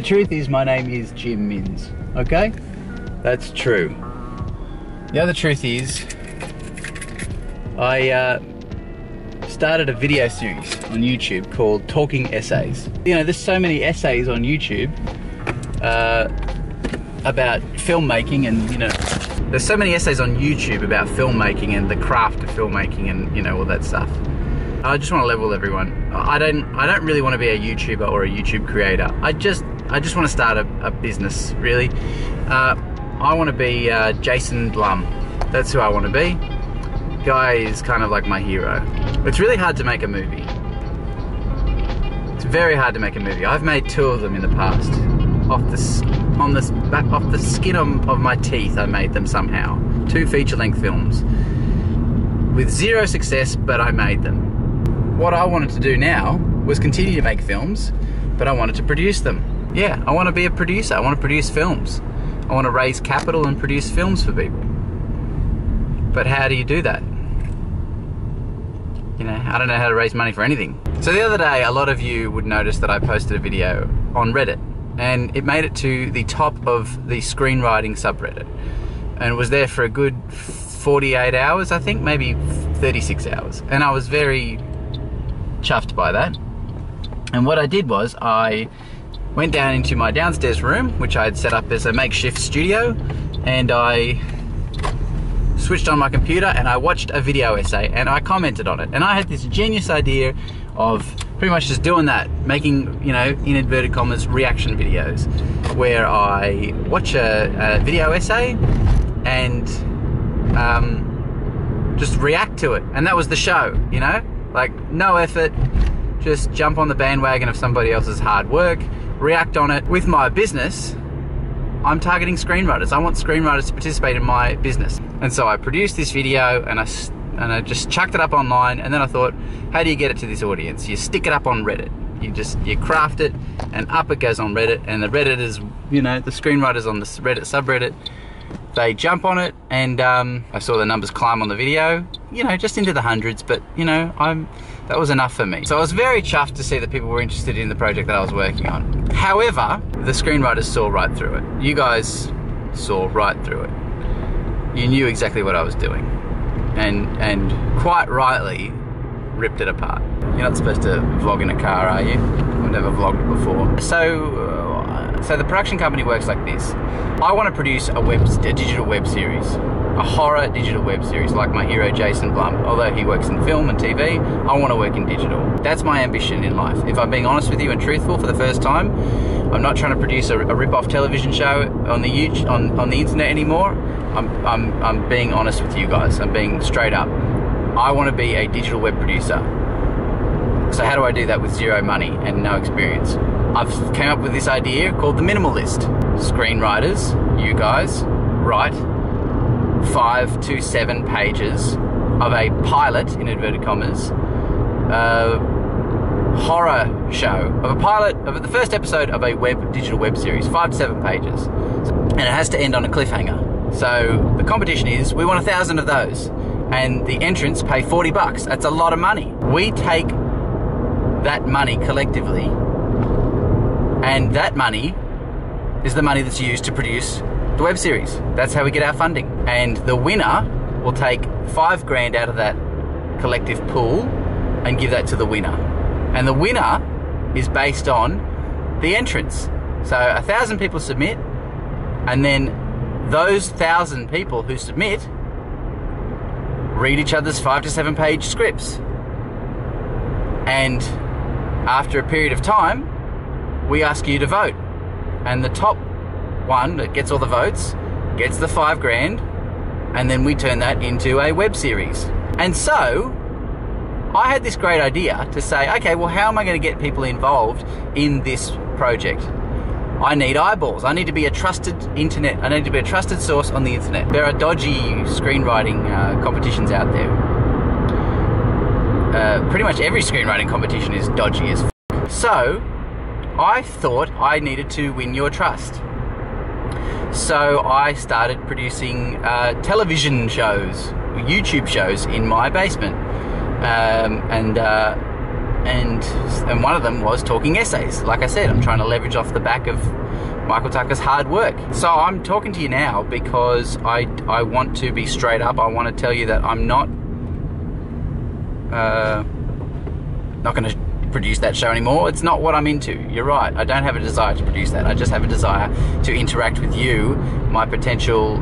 truth is my name is Jim Minns, okay? That's true. The other truth is I started a video series on YouTube called Talking Essays. You know, there's so many essays on YouTube about filmmaking, and you know, there's so many essays on YouTube about filmmaking and the craft of filmmaking and, you know, all that stuff. I just want to level everyone. I don't really want to be a YouTuber or a YouTube creator. I just want to start a business, really. I want to be Jason Blum. That's who I want to be. Guy is kind of like my hero. It's really hard to make a movie. It's very hard to make a movie. I've made 2 of them in the past. Off the skin of my teeth, I made them somehow. 2 feature-length films with 0 success, but I made them. What I wanted to do now was continue to make films, but I wanted to produce them. Yeah, I want to be a producer. I want to produce films. I want to raise capital and produce films for people. But how do you do that? You know, I don't know how to raise money for anything. So the other day, a lot of you would notice that I posted a video on Reddit, and it made it to the top of the Screenwriting subreddit, and was there for a good 48 hours, I think, maybe 36 hours. And I was very chuffed by that. And what I did was I went down into my downstairs room, which I had set up as a makeshift studio, and I switched on my computer and I watched a video essay and I commented on it. And I had this genius idea of pretty much just doing that, making, you know, in inverted commas, reaction videos, where I watch a video essay and just react to it. And that was the show, you know? Like, no effort, just jump on the bandwagon of somebody else's hard work, react on it. With my business, I'm targeting screenwriters. I want screenwriters to participate in my business. And so I produced this video and I just chucked it up online, and then I thought, how do you get it to this audience? You stick it up on Reddit. You craft it, and up it goes on Reddit, and the Redditors, you know, the screenwriters on the Reddit subreddit, they jump on it, and I saw the numbers climb on the video, you know, just into the hundreds, but, you know, that was enough for me. So I was very chuffed to see that people were interested in the project that I was working on. However, the screenwriters saw right through it. You guys saw right through it. You knew exactly what I was doing, and quite rightly ripped it apart. You're not supposed to vlog in a car, are you? I've never vlogged before. So the production company works like this. I want to produce a digital web series, a horror digital web series, like my hero Jason Blum. Although he works in film and TV, I want to work in digital. That's my ambition in life. If I'm being honest with you and truthful for the first time, I'm not trying to produce a rip-off television show on the internet anymore. I'm being honest with you guys. I'm being straight up. I want to be a digital web producer. So how do I do that with 0 money and no experience? I've came up with this idea called the minimalist. Screenwriters, you guys, write 5 to 7 pages of a pilot, in inverted commas, horror show, of a pilot, of the first episode of a digital web series, 5 to 7 pages. And it has to end on a cliffhanger. So the competition is, we want 1,000 of those, and the entrants pay $40. That's a lot of money. We take that money collectively, and that money is the money that's used to produce the web series. That's how we get our funding. And the winner will take $5 grand out of that collective pool and give that to the winner. And the winner is based on the entrants. So 1,000 people submit, and then those 1,000 people who submit read each other's 5 to 7 page scripts. And after a period of time, we ask you to vote. And the top one that gets all the votes gets the $5 grand, and then we turn that into a web series. And so I had this great idea to say, okay, well, how am I going to get people involved in this project? I need eyeballs. I need to be a trusted internet. I need to be a trusted source on the internet. There are dodgy screenwriting competitions out there. Pretty much every screenwriting competition is dodgy as f***. So I thought I needed to win your trust. So I started producing television shows, YouTube shows in my basement. And one of them was talking essays. Like I said, I'm trying to leverage off the back of Michael Tucker's hard work. So I'm talking to you now because I want to be straight up. I want to tell you that I'm not going to produce that show anymore. It's not what I'm into. You're right. I don't have a desire to produce that. I just have a desire to interact with you, my potential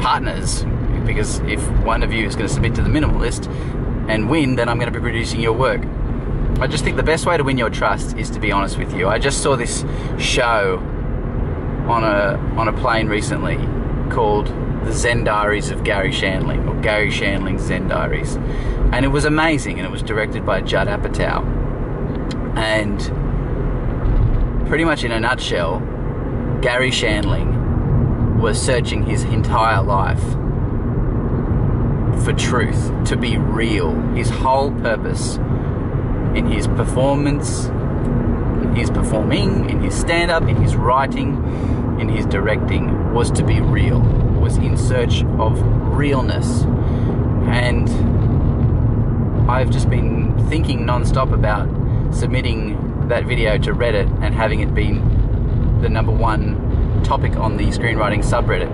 partners. Because if one of you is going to submit to the minimalist and win, then I'm going to be producing your work. I just think the best way to win your trust is to be honest with you. I just saw this show on a plane recently called The Zen Diaries of Gary Shandling, or Gary Shandling's Zen Diaries. And it was amazing, and it was directed by Judd Apatow. And pretty much in a nutshell, Gary Shandling was searching his entire life for truth, to be real. His whole purpose in his performance, in his performing, in his stand-up, in his writing, in his directing, was to be real, was in search of realness. And I've just been thinking non-stop about submitting that video to Reddit and having it be the #1 topic on the screenwriting subreddit,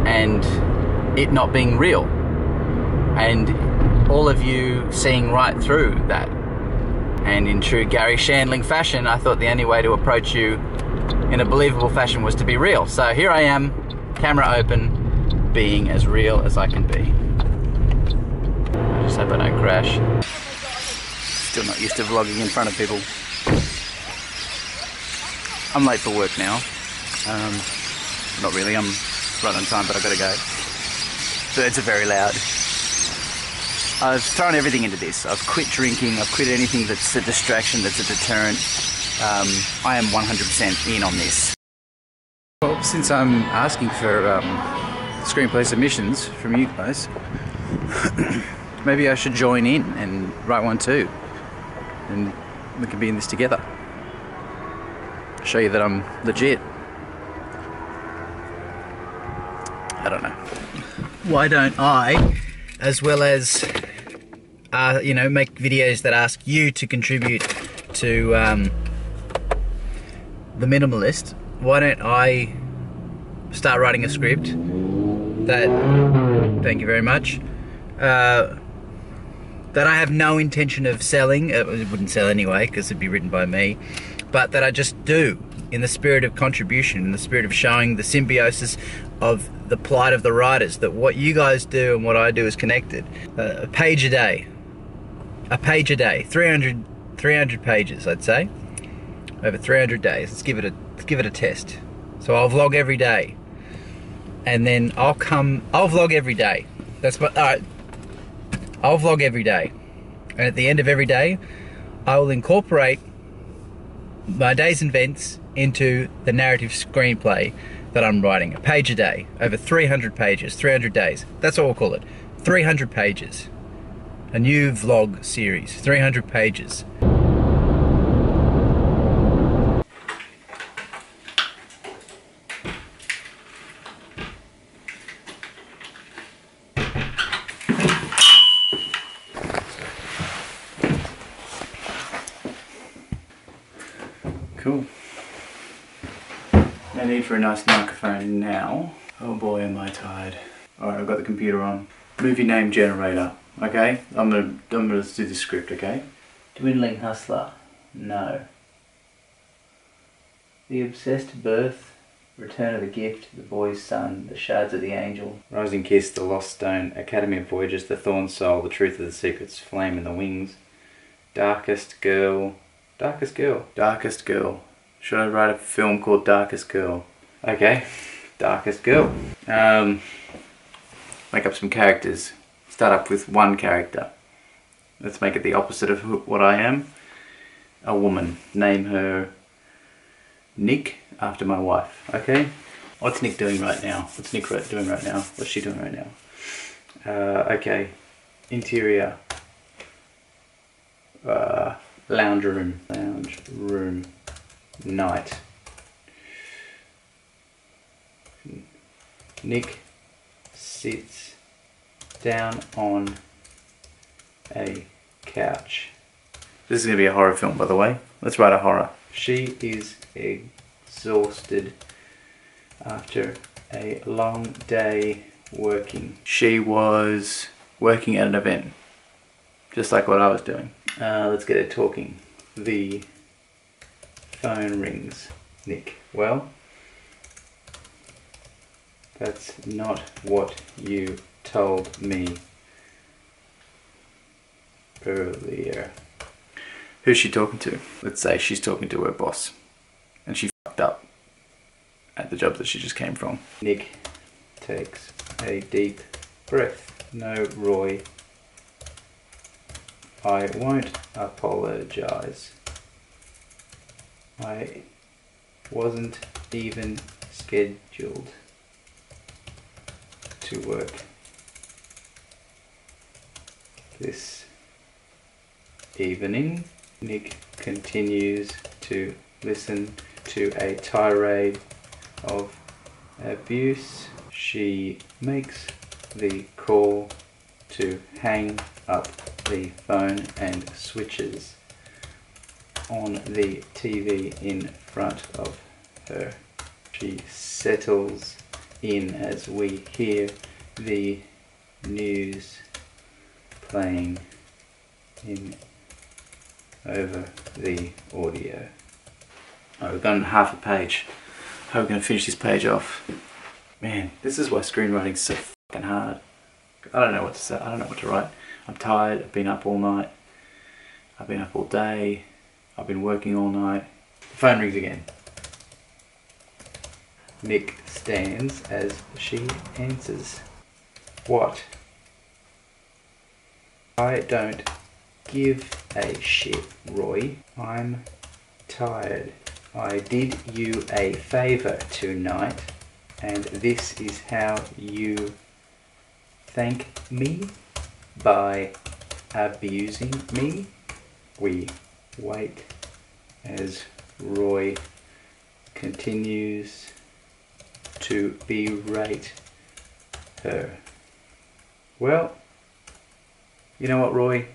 and it not being real, and all of you seeing right through that. And in true Gary Shandling fashion, I thought the only way to approach you in a believable fashion was to be real. So here I am, camera open, being as real as I can be. I just hope I don't crash. Still not used to vlogging in front of people. I'm late for work now. Not really, I'm right on time, but I've got to go. Birds are very loud. I've thrown everything into this. I've quit drinking, I've quit anything that's a distraction, that's a deterrent. I am 100% in on this. Well, since I'm asking for screenplay submissions from you guys, maybe I should join in and write one too. And we can be in this together. Show you that I'm legit. I don't know. Why don't I, as well as make videos that ask you to contribute to the minimalist, why don't I start writing a script that, thank you very much, that I have no intention of selling. It wouldn't sell anyway because it'd be written by me, but that I just do in the spirit of contribution, in the spirit of showing the symbiosis of the plight of the writers, that what you guys do and what I do is connected. A page a day, 300 pages, I'd say, over 300 days. Let's give it a test. So I'll vlog every day, and then I'll vlog every day. That's what, all right. I'll vlog every day, and at the end of every day, I will incorporate my day's events into the narrative screenplay that I'm writing. A page a day, over 300 pages, 300 days. That's what we'll call it. 300 pages. A new vlog series, 300 pages. Cool. No need for a nice microphone now. Oh boy, am I tired. Alright, I've got the computer on. Movie name generator. Okay? I'm gonna do the script, okay? Dwindling hustler. No. The obsessed birth. Return of the gift. The boy's son. The shards of the angel. Rising kiss. The lost stone. Academy of voyages. The thorn soul. The truth of the secrets. Flame in the wings. Darkest girl. Darkest girl. Darkest girl. Should I write a film called Darkest Girl? Okay, Darkest Girl. Make up some characters. Start up with one character. Let's make it the opposite of what I am. A woman. Name her Nick, after my wife. Okay? What's Nick doing right now? What's Nick doing right now? What's she doing right now? Okay. Interior. Lounge room. Lounge room. Night. Nick sits down on a couch. This is going to be a horror film, by the way. Let's write a horror. She is exhausted after a long day working. She was working at an event, just like what I was doing. Let's get it talking. The phone rings. Nick, well, that's not what you told me earlier. Who's she talking to? Let's say she's talking to her boss and she fucked up at the job that she just came from. Nick takes a deep breath. No, Roy, I won't apologize. I wasn't even scheduled to work this evening. Nick continues to listen to a tirade of abuse. She makes the call to hang up the phone and switches on the TV in front of her. She settles in as we hear the news playing in over the audio. Oh, we've gone half a page. How are we going to finish this page off? Man, this is why screenwriting's so fucking hard. I don't know what to say. I don't know what to write. I'm tired. I've been up all night. I've been up all day. I've been working all night. The phone rings again. Nick stands as she answers. What? I don't give a shit, Roy. I'm tired. I did you a favor tonight, and this is how you thank me? By abusing me? We wait as Roy continues to berate her. Well, you know what, Roy?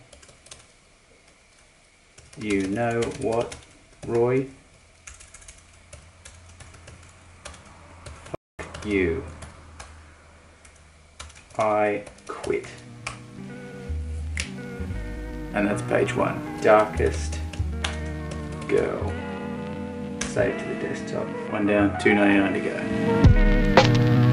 You know what, Roy? Fuck you. I quit. And that's page 1. Darkest girl. Save to the desktop. One down, $2.99 to go.